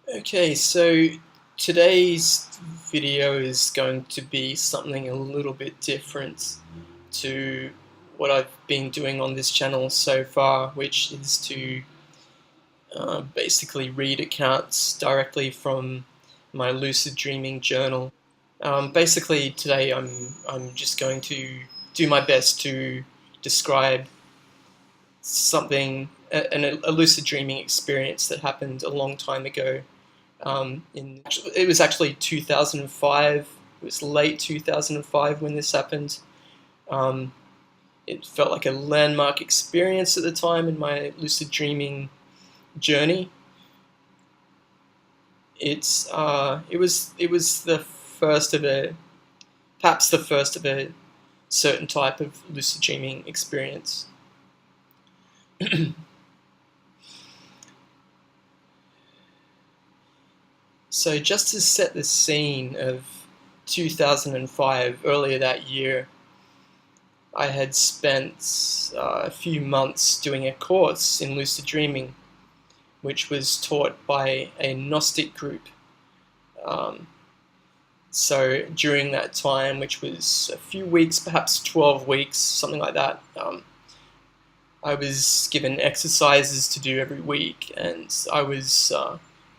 Okay, so today's video is going to be something a little bit different to what I've been doing on this channel so far, which is to basically read accounts directly from my lucid dreaming journal. Basically, today I'm just going to do my best to describe a lucid dreaming experience that happened a long time ago. It was actually 2005. It was late 2005 when this happened. Um, it felt like a landmark experience at the time in my lucid dreaming journey. It was the first of a perhaps the first of a certain type of lucid dreaming experience. So just to set the scene of 2005, earlier that year, I had spent a few months doing a course in lucid dreaming, which was taught by a Gnostic group. Um, so during that time, which was a few weeks, perhaps 12 weeks, something like that, I was given exercises to do every week, and I was,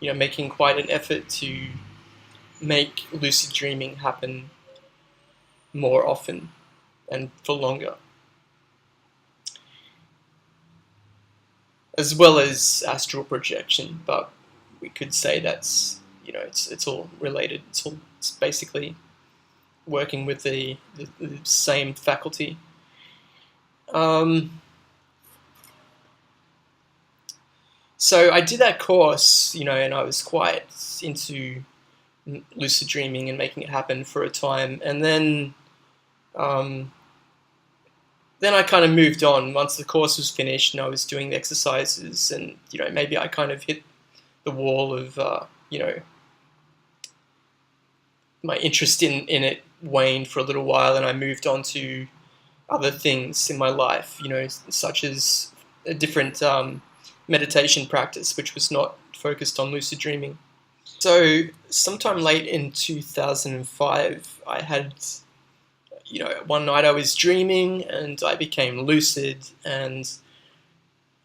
making quite an effort to make lucid dreaming happen more often and for longer, as well as astral projection. But we could say that's it's all related. It's basically working with the same faculty. Um, so I did that course, and I was quite into lucid dreaming and making it happen for a time, and um, then I kind of moved on once the course was finished and I was doing the exercises, and maybe I kind of hit the wall of my interest in it waned for a little while, and I moved on to other things in my life, such as a different meditation practice, which was not focused on lucid dreaming. So sometime late in 2005, I had, one night I was dreaming and I became lucid, and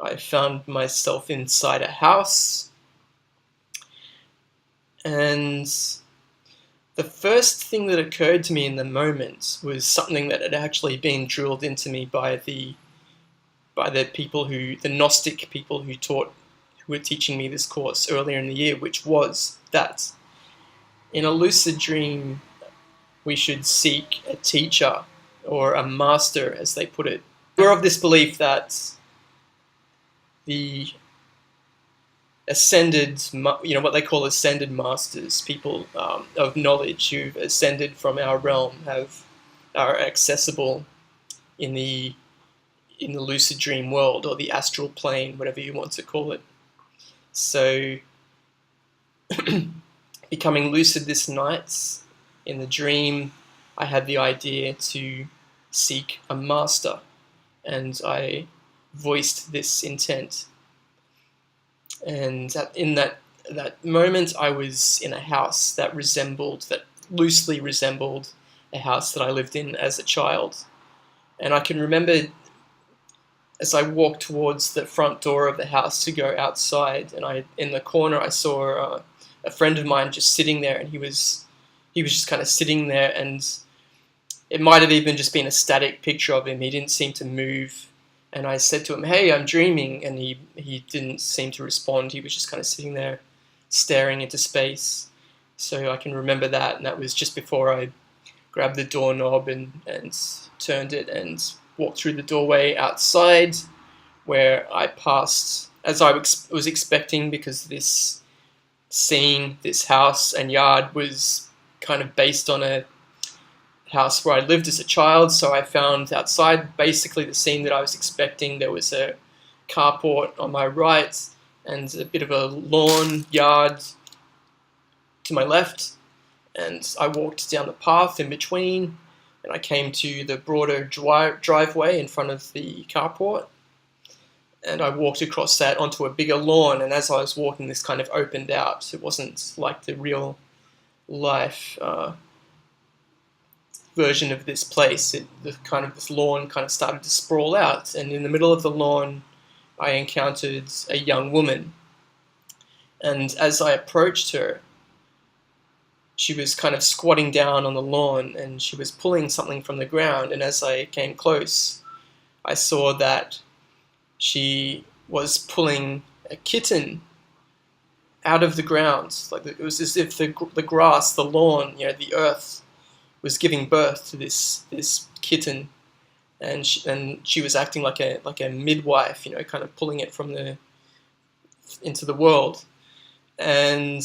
I found myself inside a house. And the first thing that occurred to me in the moment was something that had actually been drilled into me by the Gnostic people who were teaching me this course earlier in the year, which was that in a lucid dream we should seek a teacher or a master, as they put it. We're of this belief that the ascended, what they call ascended masters, people of knowledge who've ascended from our realm, are accessible in the lucid dream world, or the astral plane, whatever you want to call it. So, becoming lucid this night, in the dream, I had the idea to seek a master, and I voiced this intent. And in that moment, I was in a house that loosely resembled a house that I lived in as a child. And I can remember, as I walked towards the front door of the house to go outside, and in the corner I saw a friend of mine just sitting there, and he was just kind of sitting there, and it might have even just been a static picture of him. He didn't seem to move. And I said to him, "Hey, I'm dreaming," and he didn't seem to respond. He was just kind of sitting there, staring into space. So I can remember that, and that was just before I grabbed the doorknob and turned it and walked through the doorway outside, where I passed as I was expecting, because this scene, this house and yard, was kind of based on a house where I lived as a child. So I found outside basically the scene that I was expecting. There was a carport on my right and a bit of a lawn yard to my left, and I walked down the path in between, and I came to the broader driveway in front of the carport. and I walked across that onto a bigger lawn, and as I was walking, this kind of opened out. It wasn't like the real life version of this place. This lawn kind of started to sprawl out, and in the middle of the lawn, I encountered a young woman. And as I approached her, she was kind of squatting down on the lawn, and she was pulling something from the ground. And as I came close, I saw that she was pulling a kitten out of the ground. Like, it was as if the grass, the lawn, the earth was giving birth to this kitten, and she was acting like a midwife, kind of pulling it from into the world. And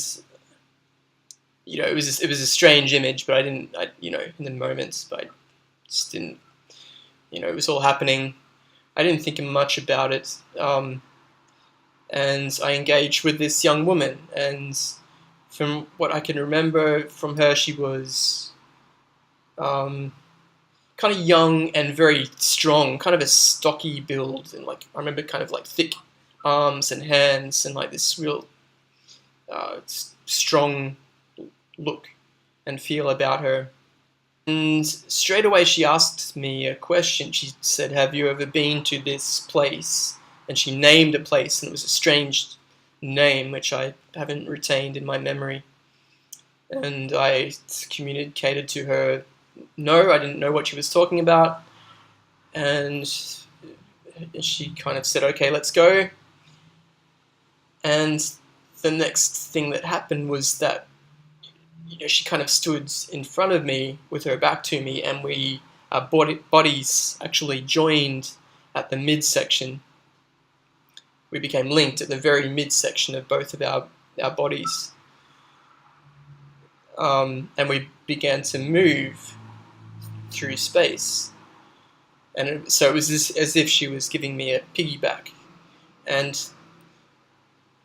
it was a strange image, but in the moments, but I just didn't, it was all happening. I didn't think much about it, and I engaged with this young woman, and from what I can remember from her, she was kind of young and very strong, kind of a stocky build, and I remember kind of thick arms and hands, and this real strong look and feel about her. And straight away she asked me a question. She said, "Have you ever been to this place?" And she named a place, and it was a strange name which I haven't retained in my memory. And I communicated to her, no, I didn't know what she was talking about. And she kind of said, "Okay, let's go." And the next thing that happened was that she kind of stood in front of me with her back to me, and our bodies actually joined at the midsection. We became linked at the very midsection of both of our bodies. And we began to move through space. And so it was as if she was giving me a piggyback.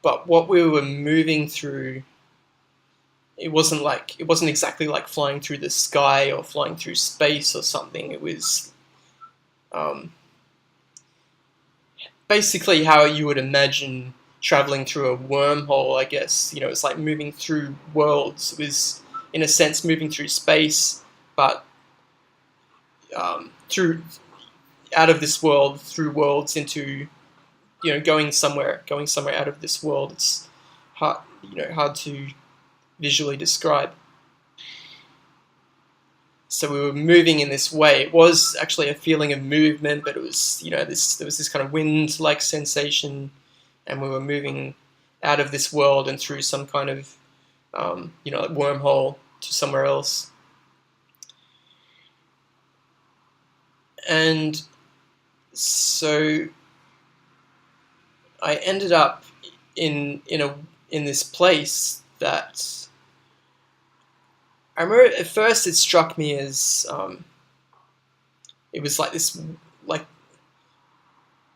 But what we were moving through, it wasn't exactly like flying through the sky or flying through space or something. It was basically how you would imagine traveling through a wormhole, I guess. It's like moving through worlds. It was, in a sense, moving through space, but through out of this world, through worlds into, going somewhere out of this world. It's hard to visually describe. So we were moving in this way. It was actually a feeling of movement, but it was, there was this kind of wind-like sensation, and we were moving out of this world and through some kind of, wormhole to somewhere else. And so I ended up in this place that I remember at first it struck me as it was like this,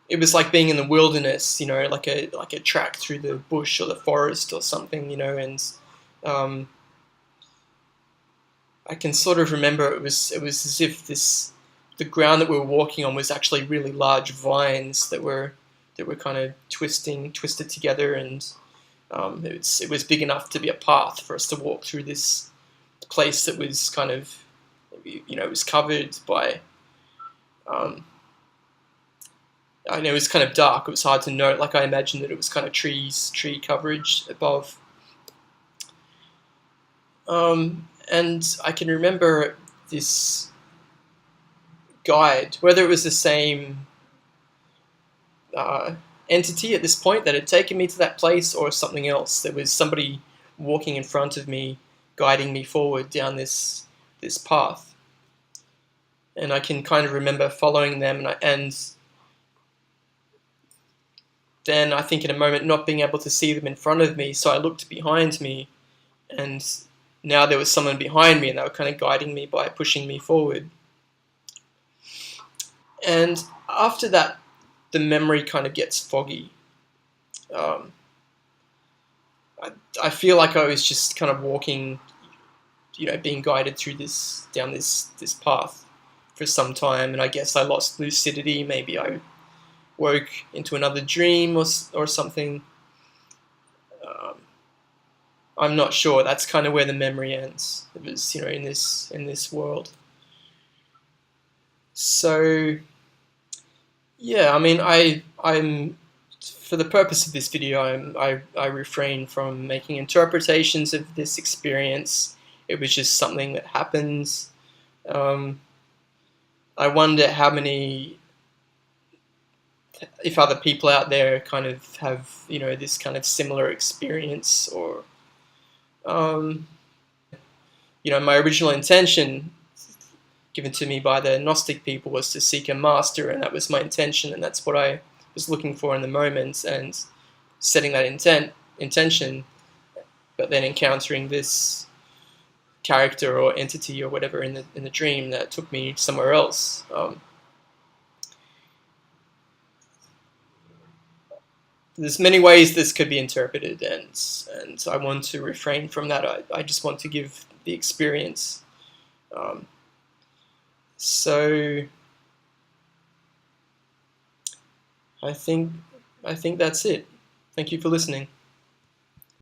it was like being in the wilderness, like a track through the bush or the forest or something, and I can sort of remember it was as if the ground that we were walking on was actually really large vines that were kind of twisted together, and it was big enough to be a path for us to walk through this place that was kind of, it was covered by, I know it was kind of dark. It was hard to know. I imagined that it was kind of tree coverage above. And I can remember this guide, whether it was the same entity at this point that had taken me to that place or something else. There was somebody walking in front of me, guiding me forward down this path. And I can kind of remember following them, and then I think in a moment not being able to see them in front of me, so I looked behind me, and now there was someone behind me, and they were kind of guiding me by pushing me forward. And after that, the memory kind of gets foggy. I feel like I was just kind of walking, being guided through down this path for some time, and I guess I lost lucidity. Maybe I woke into another dream or something. Um, I'm not sure. That's kind of where the memory ends. It was, in this world. So yeah, I mean, I'm for the purpose of this video, I refrain from making interpretations of this experience. It was just something that happens. Um, I wonder how many, if other people out there kind of have, this kind of similar experience, or, um, my original intention given to me by the Gnostic people was to seek a master, and that was my intention, and that's what I was looking for in the moment, and setting that intention, but then encountering this character or entity or whatever in the dream that took me somewhere else. There's many ways this could be interpreted, and I want to refrain from that. I just want to give the experience. Um, so I think that's it. Thank you for listening.